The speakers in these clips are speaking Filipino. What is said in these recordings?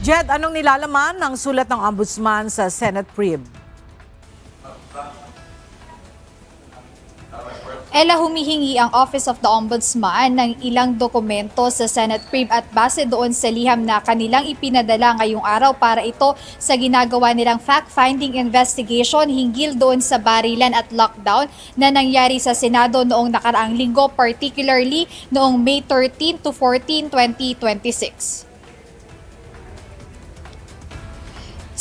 Jed, anong nilalaman ng sulat ng Ombudsman sa Senate PRIB? Ella, humihingi ang Office of the Ombudsman ng ilang dokumento sa Senate PRIB at base doon sa liham na kanilang ipinadala ngayong araw para ito sa ginagawa nilang fact-finding investigation hinggil doon sa barilan at lockdown na nangyari sa Senado noong nakaraang linggo, particularly noong May 13 to 14, 2026.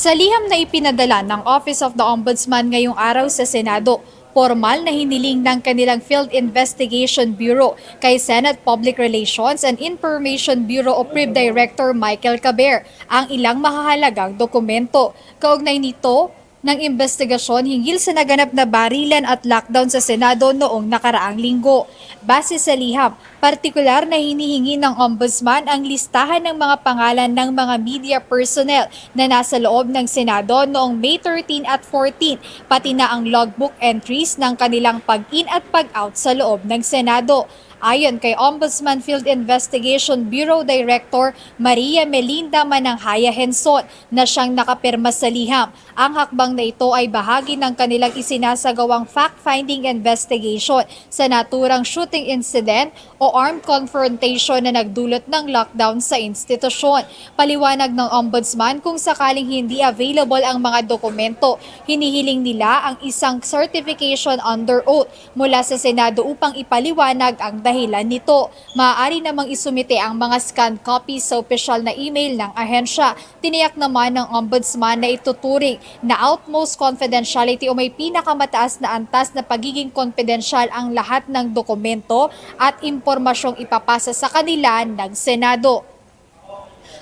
Sa liham na ipinadala ng Office of the Ombudsman ngayong araw sa Senado, formal na hiniling ng kanilang Field Investigation Bureau kay Senate Public Relations and Information Bureau o PRIB Director Michael Caber ang ilang mahahalagang dokumento. Kaugnay nito ng investigasyon hinggil sa naganap na barilan at lockdown sa Senado noong nakaraang linggo. Base sa liham, partikular na hinihingi ng Ombudsman ang listahan ng mga pangalan ng mga media personnel na nasa loob ng Senado noong May 13 at 14, pati na ang logbook entries ng kanilang pag-in at pag-out sa loob ng Senado. Ayon kay Ombudsman Field Investigation Bureau Director Maria Melinda Mananghaya Henson na siyang nakapirma sa liham, ang hakbang na ito ay bahagi ng kanilang isinasagawang fact-finding investigation sa naturang shooting incident o armed confrontation na nagdulot ng lockdown sa institusyon. Paliwanag ng Ombudsman, kung sakaling hindi available ang mga dokumento, hinihiling nila ang isang certification under oath mula sa Senado upang ipaliwanag ang dahilan nito. Maaari namang isumite ang mga scanned copies sa opisyal na email ng ahensya. Tiniyak naman ng Ombudsman na ituturing na utmost confidentiality o may pinakamataas na antas na pagiging confidential ang lahat ng dokumento at impormasyong ipapasa sa kanila ng Senado.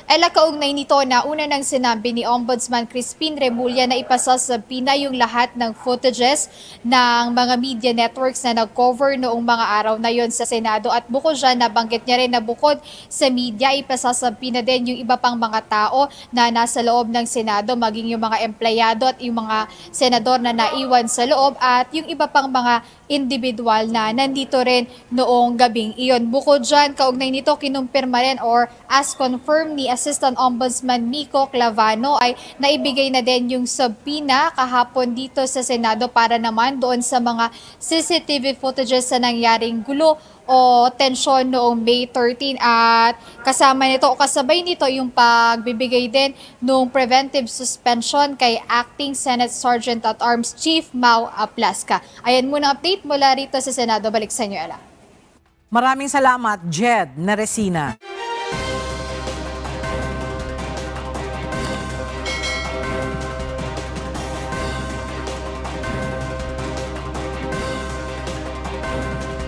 Ella, kaugnay nito na una nang sinabi ni Ombudsman Crispin Remulla na ipasa sa PINA yung lahat ng footages ng mga media networks na nag-cover noong mga araw na yon sa Senado at bukod dyan, nabanggit niya rin na bukod sa media, ipasa sa PINA din yung iba pang mga tao na nasa loob ng Senado, maging yung mga empleyado at yung mga senador na naiwan sa loob at yung iba pang mga individual na nandito rin noong gabing iyon. Bukod dyan, kaugnay nito, kinumpirma rin or as confirmed ni Assistant Ombudsman Miko Clavano ay naibigay na din yung subpoena kahapon dito sa Senado para naman doon sa mga CCTV footages na nangyaring gulo o tensyon noong May 13 at kasama nito o kasabay nito yung pagbibigay din ng preventive suspension kay Acting Senate Sergeant at Arms Chief Mau Aplaska. Ayan muna update mula rito sa Senado. Balik sa inyo, Ella. Maraming salamat, Jed Naresina.